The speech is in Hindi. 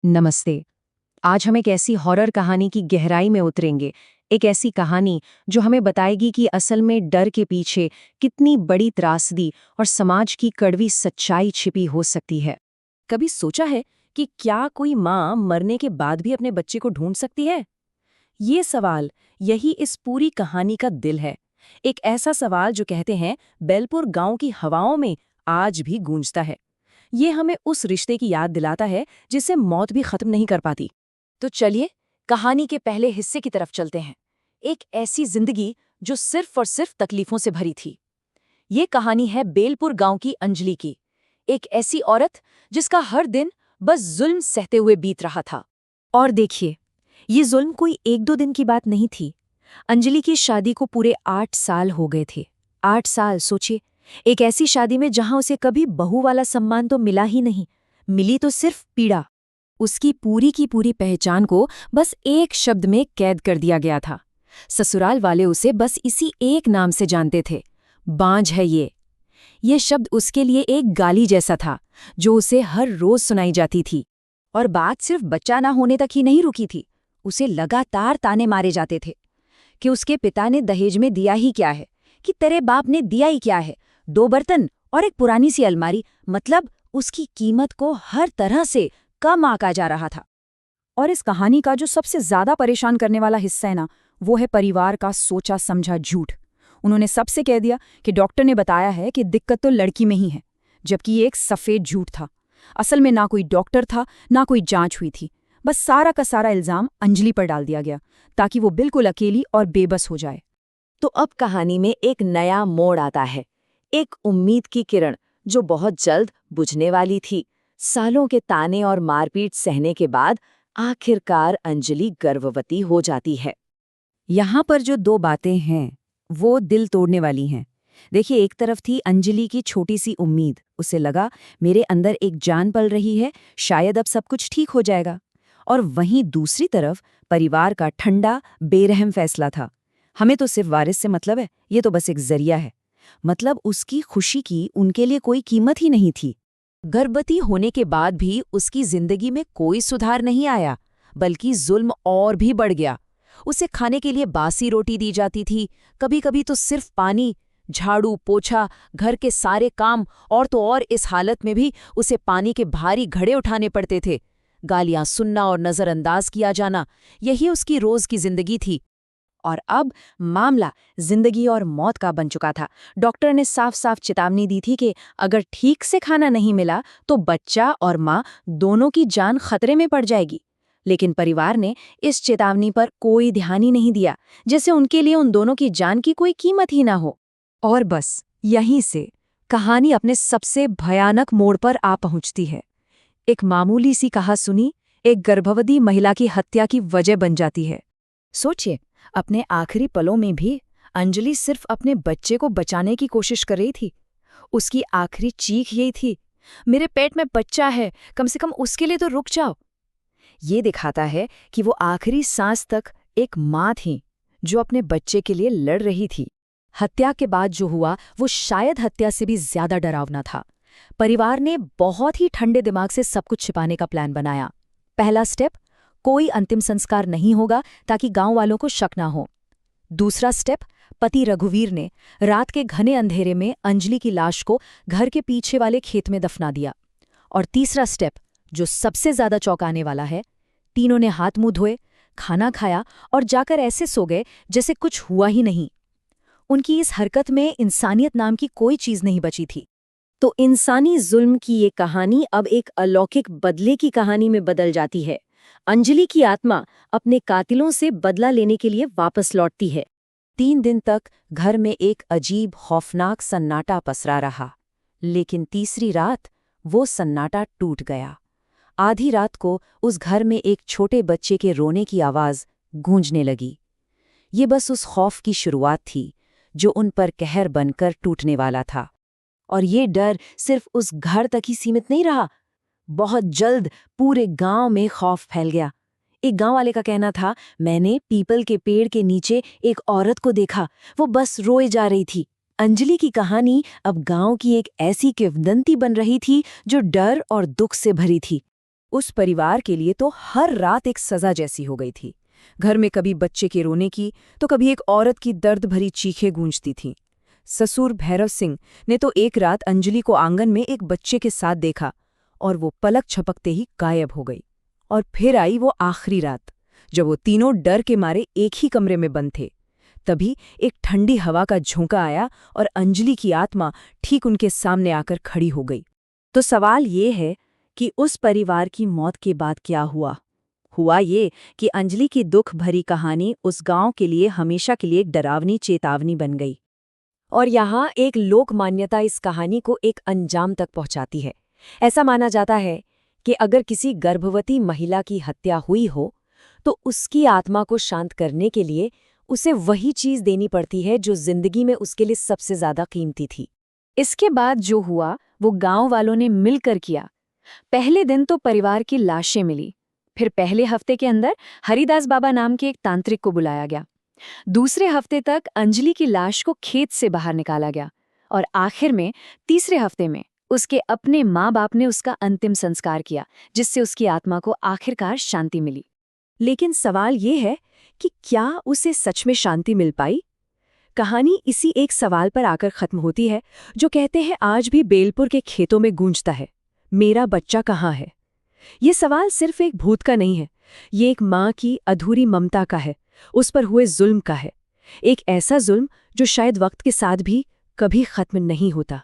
नमस्ते। आज हम एक ऐसी हॉरर कहानी की गहराई में उतरेंगे। एक ऐसी कहानी जो हमें बताएगी कि असल में डर के पीछे कितनी बड़ी त्रासदी और समाज की कड़वी सच्चाई छिपी हो सकती है। कभी सोचा है कि क्या कोई माँ मरने के बाद भी अपने बच्चे को ढूंढ सकती है? ये सवाल यही इस पूरी कहानी का दिल है। एक ऐसा सवाल जो कहते हैं बेलपुर गांव की हवाओं में आज भी गूंजता है। ये हमें उस रिश्ते की याद दिलाता है जिसे मौत भी खत्म नहीं कर पाती। तो चलिए कहानी के पहले हिस्से की तरफ चलते हैं। एक ऐसी जिंदगी जो सिर्फ और सिर्फ तकलीफों से भरी थी। ये कहानी है बेलपुर गांव की अंजलि की। एक ऐसी औरत जिसका हर दिन बस जुल्म सहते हुए बीत रहा था। और देखिए, ये जुल्म कोई एक दो दिन की बात नहीं थी। अंजलि की शादी को पूरे 8 साल हो गए थे। 8 साल, सोचिए। एक ऐसी शादी में जहां उसे कभी बहू वाला सम्मान तो मिला ही नहीं, मिली तो सिर्फ पीड़ा। उसकी पूरी की पूरी पहचान को बस एक शब्द में कैद कर दिया गया था। ससुराल वाले उसे बस इसी एक नाम से जानते थे, बांझ है ये। ये शब्द उसके लिए एक गाली जैसा था जो उसे हर रोज सुनाई जाती थी। और बात सिर्फ बच्चा ना होने तक ही नहीं रुकी थी। उसे लगातार ताने मारे जाते थे कि उसके पिता ने दहेज में दिया ही क्या है, कि तेरे बाप ने दिया ही क्या है, 2 बर्तन और एक पुरानी सी अलमारी। मतलब उसकी कीमत को हर तरह से कम आंका जा रहा था। और इस कहानी का जो सबसे ज्यादा परेशान करने वाला हिस्सा है ना, वो है परिवार का सोचा समझा झूठ। उन्होंने सबसे कह दिया कि डॉक्टर ने बताया है कि दिक्कत तो लड़की में ही है, जबकि ये एक सफेद झूठ था। असल में ना कोई डॉक्टर था, ना कोई जांच हुई थी। बस सारा का सारा इल्जाम अंजलि पर डाल दिया गया ताकि वो बिल्कुल अकेली और बेबस हो जाए। तो अब कहानी में एक नया मोड़ आता है, एक उम्मीद की किरण जो बहुत जल्द बुझने वाली थी। सालों के ताने और मारपीट सहने के बाद आखिरकार अंजलि गर्भवती हो जाती है। यहाँ पर जो 2 बातें हैं वो दिल तोड़ने वाली हैं। देखिए, एक तरफ थी अंजलि की छोटी सी उम्मीद। उसे लगा मेरे अंदर एक जान पल रही है, शायद अब सब कुछ ठीक हो जाएगा। और वहीं दूसरी तरफ परिवार का ठंडा बेरहम फैसला था, हमें तो सिर्फ वारिस से मतलब है, ये तो बस एक जरिया है। मतलब उसकी खुशी की उनके लिए कोई कीमत ही नहीं थी। गर्भवती होने के बाद भी उसकी जिंदगी में कोई सुधार नहीं आया, बल्कि जुल्म और भी बढ़ गया। उसे खाने के लिए बासी रोटी दी जाती थी, कभी कभी तो सिर्फ पानी। झाड़ू पोछा, घर के सारे काम, और तो और इस हालत में भी उसे पानी के भारी घड़े उठाने पड़ते थे। गालियां सुनना और नजरअंदाज किया जाना, यही उसकी रोज की जिंदगी थी। और अब मामला जिंदगी और मौत का बन चुका था। डॉक्टर ने साफ साफ चेतावनी दी थी कि अगर ठीक से खाना नहीं मिला तो बच्चा और माँ दोनों की जान खतरे में पड़ जाएगी। लेकिन परिवार ने इस चेतावनी पर कोई ध्यान ही नहीं दिया, जैसे उनके लिए उन दोनों की जान की कोई कीमत ही ना हो। और बस यहीं से कहानी अपने सबसे भयानक मोड़ पर आ पहुंचती है। एक मामूली सी कहासुनी एक गर्भवती महिला की हत्या की वजह बन जाती है। सोचिए, अपने आखिरी पलों में भी अंजलि सिर्फ अपने बच्चे को बचाने की कोशिश कर रही थी। उसकी आखिरी चीख यही थी, मेरे पेट में बच्चा है, कम से कम उसके लिए तो रुक जाओ। ये दिखाता है कि वो आखिरी सांस तक एक माँ थी जो अपने बच्चे के लिए लड़ रही थी। हत्या के बाद जो हुआ वो शायद हत्या से भी ज्यादा डरावना था। परिवार ने बहुत ही ठंडे दिमाग से सब कुछ छिपाने का प्लान बनाया। पहला स्टेप, कोई अंतिम संस्कार नहीं होगा ताकि गांव वालों को शक ना हो। दूसरा स्टेप, पति रघुवीर ने रात के घने अंधेरे में अंजलि की लाश को घर के पीछे वाले खेत में दफना दिया। और तीसरा स्टेप, जो सबसे ज्यादा चौंकाने वाला है, तीनों ने हाथ मुंह धोए, खाना खाया और जाकर ऐसे सो गए जैसे कुछ हुआ ही नहीं। उनकी इस हरकत में इंसानियत नाम की कोई चीज नहीं बची थी। तो इंसानी जुल्म की ये कहानी अब एक अलौकिक बदले की कहानी में बदल जाती है। अंजलि की आत्मा अपने कातिलों से बदला लेने के लिए वापस लौटती है। 3 दिन तक घर में एक अजीब खौफनाक सन्नाटा पसरा रहा, लेकिन तीसरी रात वो सन्नाटा टूट गया। आधी रात को उस घर में एक छोटे बच्चे के रोने की आवाज गूंजने लगी। ये बस उस खौफ की शुरुआत थी जो उन पर कहर बनकर टूटने वाला था। और ये डर सिर्फ उस घर तक ही सीमित नहीं रहा, बहुत जल्द पूरे गांव में खौफ फैल गया। एक गांव वाले का कहना था, मैंने पीपल के पेड़ के नीचे एक औरत को देखा, वो बस रोए जा रही थी। अंजलि की कहानी अब गांव की एक ऐसी किंवदंती बन रही थी जो डर और दुख से भरी थी। उस परिवार के लिए तो हर रात एक सजा जैसी हो गई थी। घर में कभी बच्चे के रोने की तो कभी एक औरत की दर्द भरी चीखें गूंजती थीं। ससुर भैरव सिंह ने तो एक रात अंजलि को आंगन में एक बच्चे के साथ देखा और वो पलक झपकते ही गायब हो गई। और फिर आई वो आखिरी रात, जब वो तीनों डर के मारे एक ही कमरे में बंद थे। तभी एक ठंडी हवा का झोंका आया और अंजलि की आत्मा ठीक उनके सामने आकर खड़ी हो गई। तो सवाल ये है कि उस परिवार की मौत के बाद क्या हुआ? हुआ ये कि अंजलि की दुख भरी कहानी उस गांव के लिए हमेशा के लिए एक डरावनी चेतावनी बन गई। और यहाँ एक लोक मान्यता इस कहानी को एक अंजाम तक पहुंचाती है। ऐसा माना जाता है कि अगर किसी गर्भवती महिला की हत्या हुई हो तो उसकी आत्मा को शांत करने के लिए उसे वही चीज देनी पड़ती है जो जिंदगी में उसके लिए सबसे ज्यादा कीमती थी। इसके बाद जो हुआ वो गांव वालों ने मिलकर किया। पहले दिन तो परिवार की लाशें मिली, फिर पहले हफ्ते के अंदर हरिदास बाबा नाम के एक तांत्रिक को बुलाया गया। दूसरे हफ्ते तक अंजलि की लाश को खेत से बाहर निकाला गया और आखिर में तीसरे हफ्ते में उसके अपने माँ बाप ने उसका अंतिम संस्कार किया, जिससे उसकी आत्मा को आखिरकार शांति मिली। लेकिन सवाल ये है कि क्या उसे सच में शांति मिल पाई? कहानी इसी एक सवाल पर आकर खत्म होती है, जो कहते हैं आज भी बेलपुर के खेतों में गूंजता है, मेरा बच्चा कहाँ है? ये सवाल सिर्फ एक भूत का नहीं है, ये एक माँ की अधूरी ममता का है, उस पर हुए जुल्म का है। एक ऐसा जुल्म जो शायद वक्त के साथ भी कभी खत्म नहीं होता।